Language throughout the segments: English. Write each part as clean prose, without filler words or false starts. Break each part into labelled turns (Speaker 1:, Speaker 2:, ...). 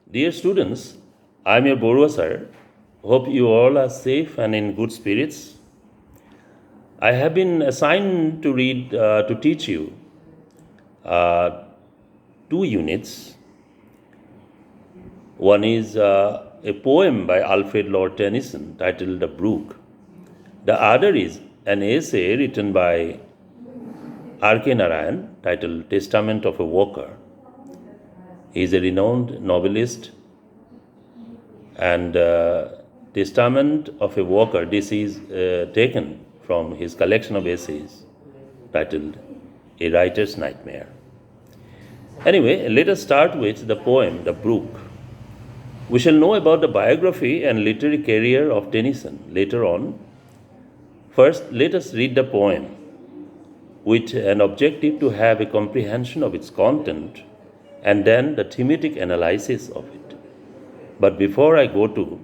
Speaker 1: Dear students, I am your Baruah sir. Hope you all are safe and in good spirits. I have been assigned to teach you uh, two units. One is a poem by Alfred Lord Tennyson titled Brook. The other is an essay written by R.K. Narayan titled Testament of a Worker. He is a renowned novelist and Testament of a Worker. This is taken from his collection of essays titled A Writer's Nightmare. Anyway, let us start with the poem, The Brook. We shall know about the biography and literary career of Tennyson later on. First, let us read the poem with an objective to have a comprehension of its content and then the thematic analysis of it. But before I go to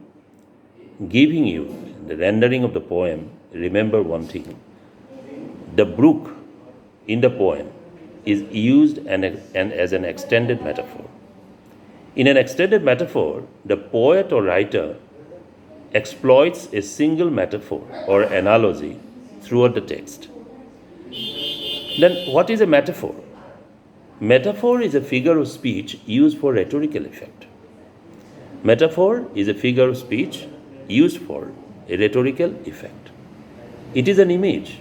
Speaker 1: giving you the rendering of the poem, remember one thing. The brook in the poem is used as an extended metaphor. In an extended metaphor, the poet or writer exploits a single metaphor or analogy throughout the text. Then, what is a metaphor? Metaphor is a figure of speech used for rhetorical effect. Metaphor is a figure of speech used for a rhetorical effect. It is an image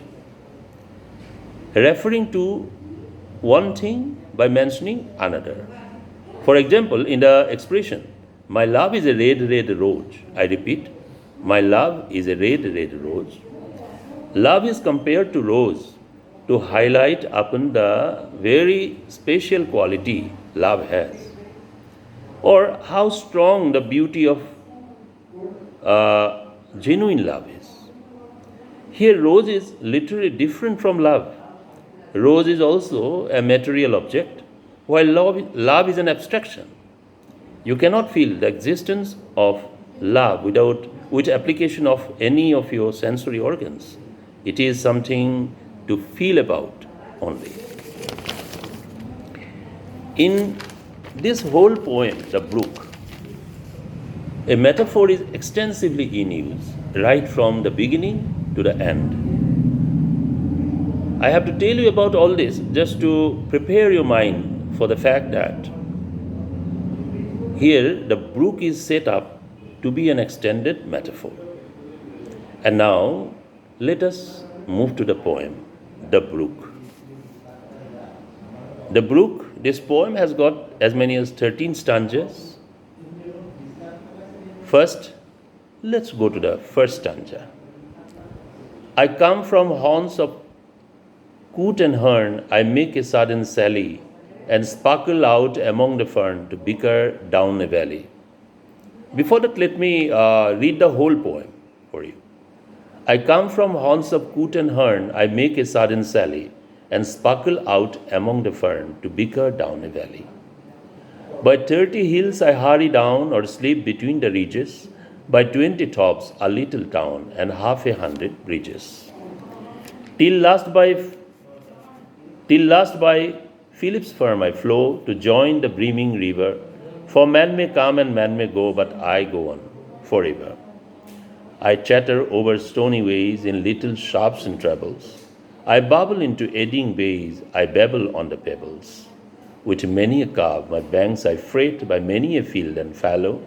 Speaker 1: referring to one thing by mentioning another. For example, in the expression, my love is a red, red rose. I repeat, my love is a red, red rose. Love is compared to rose to highlight upon the very special quality love has, or how strong the beauty of genuine love is. Here, rose is literally different from love. Rose is also a material object, while love is an abstraction. You cannot feel the existence of love with application of any of your sensory organs. It is something to feel about only. In this whole poem, The Brook, a metaphor is extensively in use, right from the beginning to the end. I have to tell you about all this just to prepare your mind for the fact that here the brook is set up to be an extended metaphor. And now let us move to the poem, The Brook. The Brook, this poem has got as many as 13 stanzas. First, let's go to the first stanza. I come from haunts of coot and hern, I make a sudden sally, and sparkle out among the fern to bicker down a valley. Before that, let me read the whole poem for you. I come from haunts of coot and hern, I make a sudden sally, and sparkle out among the fern to bicker down a valley. By 30 hills I hurry down or sleep between the ridges, by 20 tops a little town and half a hundred bridges. Till last by Philip's firm I flow to join the brimming river, for man may come and man may go, but I go on forever. I chatter over stony ways in little sharps and trebles. I bubble into eddying bays, I babble on the pebbles. With many a carve my banks I freight by many a field and fallow,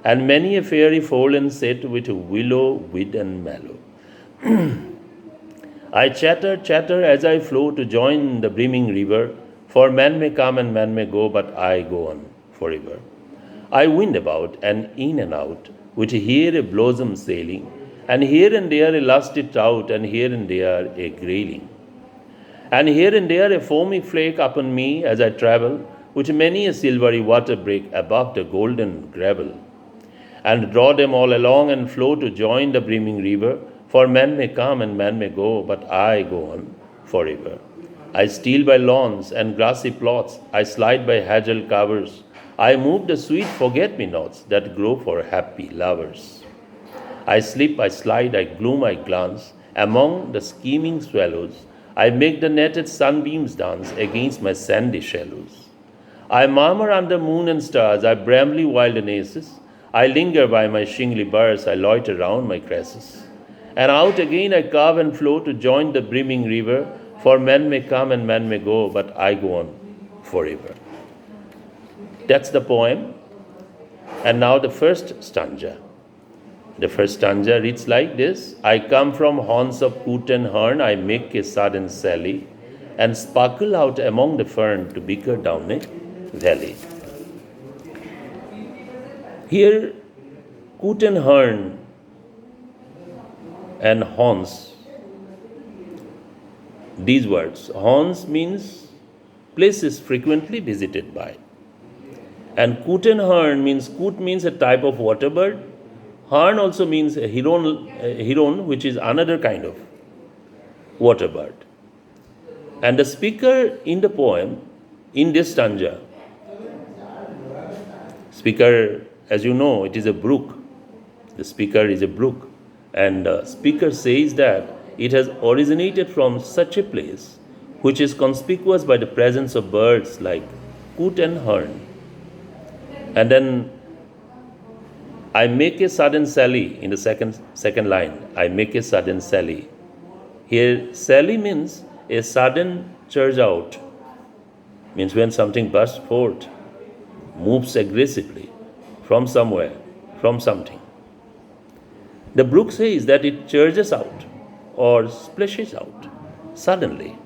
Speaker 1: and many a fairy fold set with willow, weed and mallow. I chatter as I flow to join the brimming river, for man may come and man may go, but I go on forever. I wind about and in and out, with here a blossom sailing, and here and there a lusty trout, and here and there a grayling. And here and there a foamy flake upon me as I travel, with many a silvery water break above the golden gravel. And draw them all along and flow to join the brimming river, for man may come and man may go, but I go on forever. I steal by lawns and grassy plots, I slide by hazel covers, I move the sweet forget-me-nots that grow for happy lovers. I slip, I slide, I gloom, I glance among the scheming swallows, I make the netted sunbeams dance against my sandy shallows. I murmur under moon and stars, I bramble wild oasis. I linger by my shingly burrs, I loiter round my crassus. And out again I carve and flow to join the brimming river, for man may come and man may go, but I go on forever. That's the poem. And now the first stanza. The first stanza reads like this: I come from haunts of coot and hern, I make a sudden sally, and sparkle out among the fern to bicker down a valley. Here, coot and hern and haunts, these words. Haunts means places frequently visited by. And coot and hern means, coot means a type of water bird. Hern also means a heron, which is another kind of water bird. And the speaker in the poem, in this stanza, speaker, as you know, it is a brook. The speaker is a brook. And the speaker says that it has originated from such a place which is conspicuous by the presence of birds like coot and hern. And then I make a sudden sally in the second line. I make a sudden sally. Here, sally means a sudden surge out. Means when something bursts forth, moves aggressively from somewhere, from something. The brook says that it surges out or splashes out suddenly.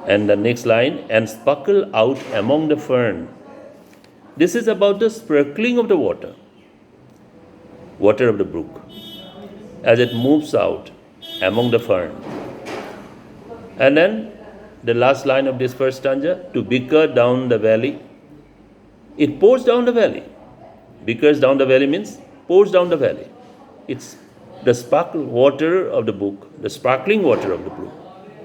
Speaker 1: And the next line, and sparkle out among the fern. This is about the sparkling of the water of the brook, as it moves out among the fern. And then the last line of this first stanza, to bicker down the valley. It pours down the valley. Bickers down the valley means pours down the valley. It's the sparkling water of the brook, the sparkling water of the brook,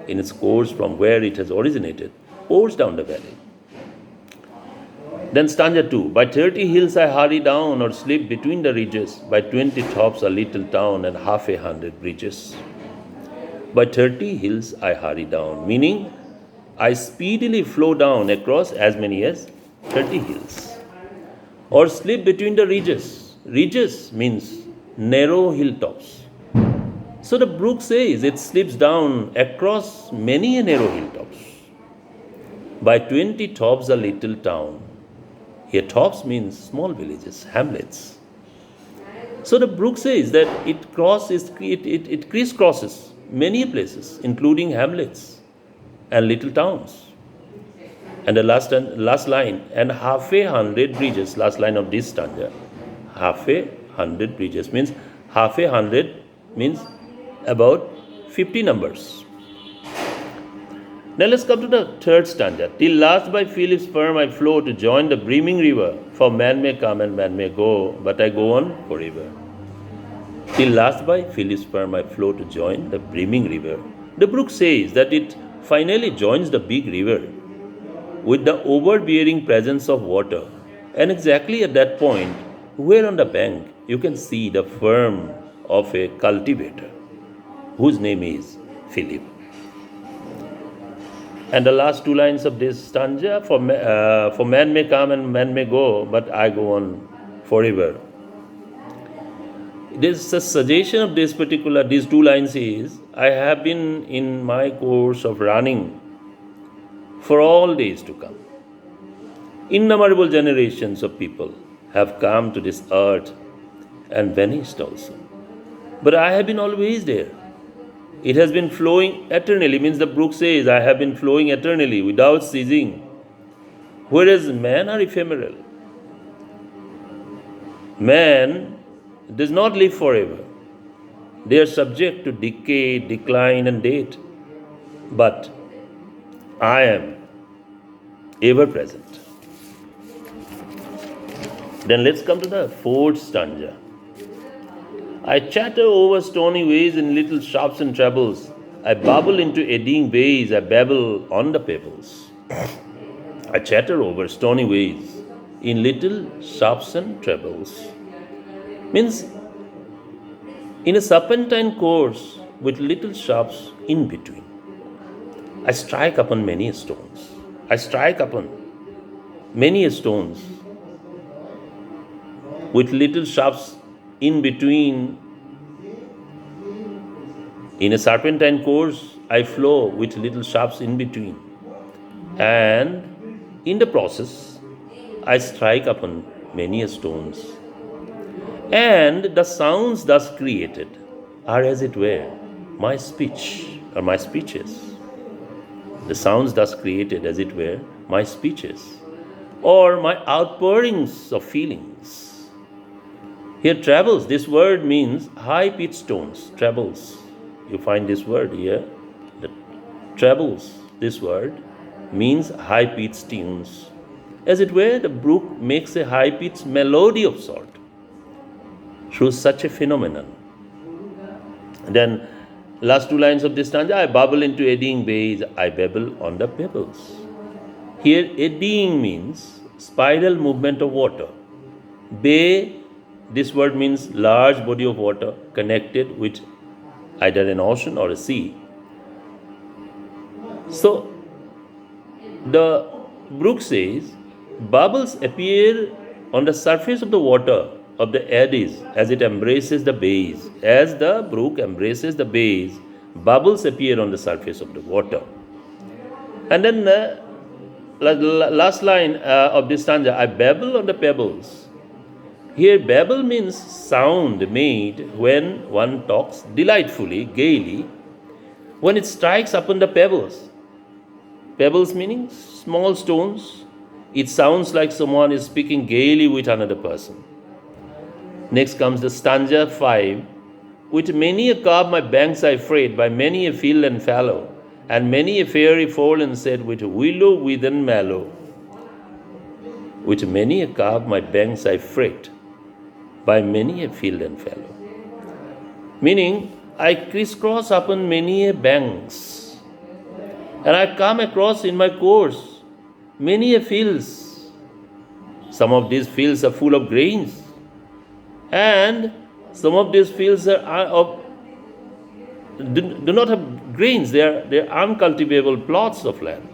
Speaker 1: in its course from where it has originated, pours down the valley. Then stanza 2, by 30 hills I hurry down or slip between the ridges, by 20 tops a little town and 100 bridges. By 30 hills I hurry down, meaning I speedily flow down across as many as 30 hills. Or slip between the ridges. Ridges means narrow hilltops. So the brook says it slips down across many a narrow hilltops. By 20 tops a little town. Here tops means small villages, hamlets. So the brook says that it crisscrosses many places, including hamlets and little towns. And the last line, and 100 bridges, last line of this stanza, 100 bridges means 100 means about 50 numbers. Now let's come to the third stanza. Till last by Philip's firm I flow to join the brimming river, for man may come and man may go, but I go on forever. Till last by Philip's firm I flow to join the brimming river. The brook says that it finally joins the big river with the overbearing presence of water. And exactly at that point, where on the bank you can see the firm of a cultivator, whose name is Philip. And the last two lines of this stanza, for man may come and man may go, but I go on forever. This a suggestion of these two lines is, I have been in my course of running for all days to come. Innumerable generations of people have come to this earth and vanished also. But I have been always there. It has been flowing eternally, means the brook says, I have been flowing eternally without ceasing. Whereas men are ephemeral. Man does not live forever. They are subject to decay, decline, and death. But I am ever present. Then let's come to the fourth stanza. I chatter over stony ways in little shops and troubles. I bubble into eddying bays. I babble on the pebbles. I chatter over stony ways in little shops and troubles. Means in a serpentine course with little shops in between. I strike upon many stones. I strike upon many stones with little sharps in between. In a serpentine course, I flow with little sharps in between. And in the process, I strike upon many stones. And the sounds thus created are, as it were, my speech or my speeches. The sounds thus created, as it were, my speeches or my outpourings of feelings. Here, trebles, this word means high pitched tones, trebles. You find this word here. The trebles, this word, means high pitched tunes. As it were, the brook makes a high pitched melody of sort through such a phenomenon. And then, last two lines of this stanza, I bubble into eddying bays, I babble on the pebbles. Here, eddying means spiral movement of water. Bay, this word means large body of water connected with either an ocean or a sea. So, the brook says, bubbles appear on the surface of the water of the eddies as it embraces the bays. As the brook embraces the bays, bubbles appear on the surface of the water. And then the last line of this stanza, I babble on the pebbles. Here, babble means sound made when one talks delightfully, gaily, when it strikes upon the pebbles. Pebbles meaning small stones. It sounds like someone is speaking gaily with another person. Next comes the stanza 5. With many a carb my banks I freight, by many a field and fallow, and many a fairy fallen set with willow, with and mallow. With many a carb my banks I freight, by many a field and fallow. Meaning, I crisscross upon many a banks, and I come across in my course many a fields. Some of these fields are full of grains, and some of these fields do not have grains. They are uncultivable plots of land.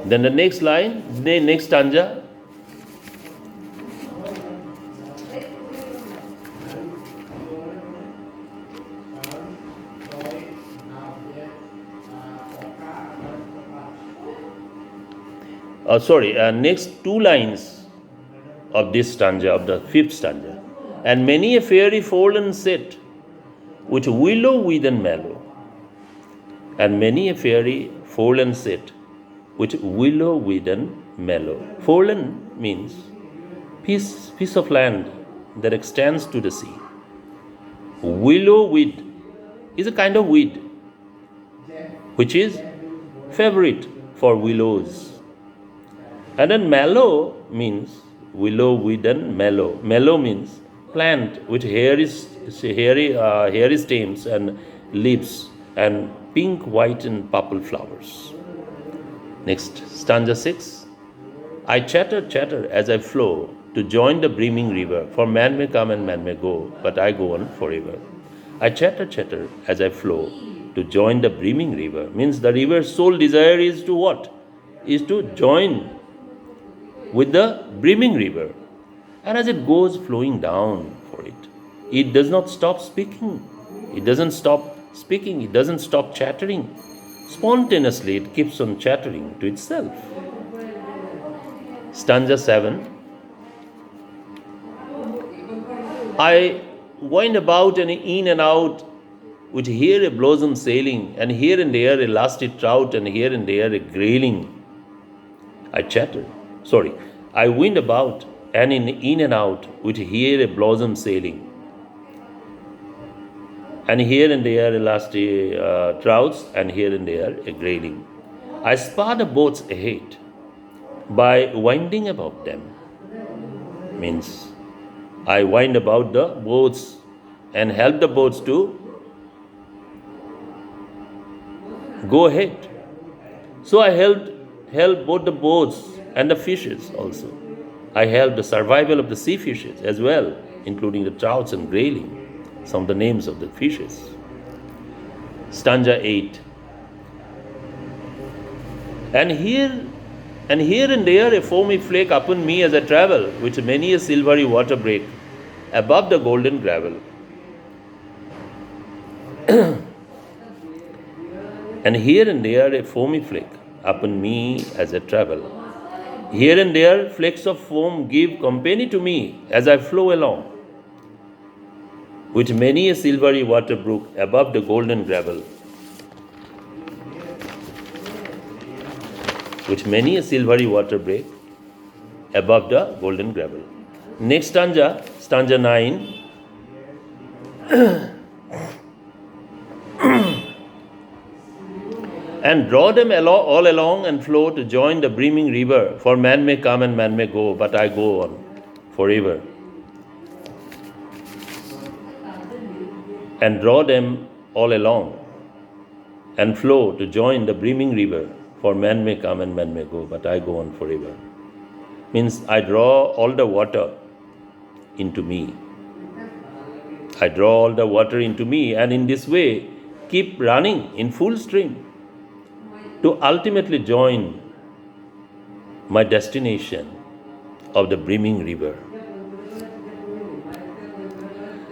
Speaker 1: Then the next line, the next stanza. Next two lines of this stanza, of the fifth stanza. And many a fairy fallen set with willow, with and mallow. And many a fairy fallen set with willow, with and mallow. Fallen means piece of land that extends to the sea. Willow weed is a kind of weed which is favorite for willows. And then mallow means willow, weed and mallow. Mallow means plant with hairy stems and leaves and pink, white and purple flowers. Next, stanza 6. I chatter as I flow to join the brimming river, for man may come and man may go, but I go on forever. I chatter as I flow to join the brimming river. Means the river's sole desire is to what? Is to join with the brimming river. And as it goes flowing down for it, it does not stop speaking. It doesn't stop speaking. It doesn't stop chattering. Spontaneously, it keeps on chattering to itself. Stanza 7. I wind about and in and out, with here a blossom sailing, and here and there a lusty trout, and here and there a grayling. I wind about and in and out, with here a blossom sailing, and here and there a lusty trouts, and here and there a grayling. I spar the boats ahead by winding about them. Means I wind about the boats and help the boats to go ahead. So I help both the boats and the fishes also. I help the survival of the sea fishes as well, including the trouts and grayling, some of the names of the fishes. stanza 8. And here and there a foamy flake upon me as I travel, which many a silvery water break above the golden gravel. And here and there a foamy flake upon me as I travel. Here and there flakes of foam give company to me as I flow along, with many a silvery water brook above the golden gravel. With many a silvery water break above the golden gravel. Next stanza, stanza 9. And draw them all along and flow to join the brimming river, for man may come and man may go, but I go on forever. And draw them all along and flow to join the brimming river, for man may come and man may go, but I go on forever. Means I draw all the water into me. I draw all the water into me, and in this way keep running in full stream to ultimately join my destination of the brimming river.